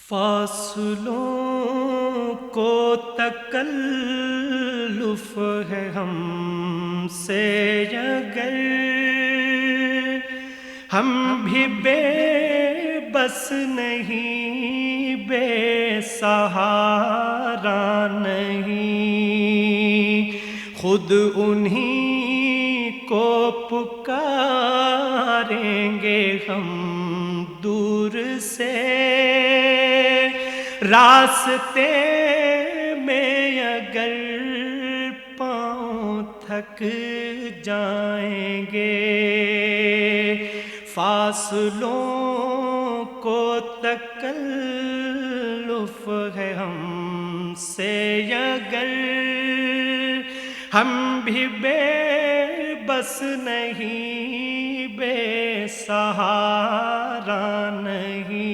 فاصلوں کو تکلف ہے ہم سے اگر ہم بھی بے بس نہیں، بے سہارا نہیں، خود انہی کو پکاریں گے ہم دور سے، راستے میں اگر پاؤں تھک جائیں گے، فاصلوں کو تکلف ہے ہم سے اگر ہم بھی بے بس نہیں، بے سہارا نہیں۔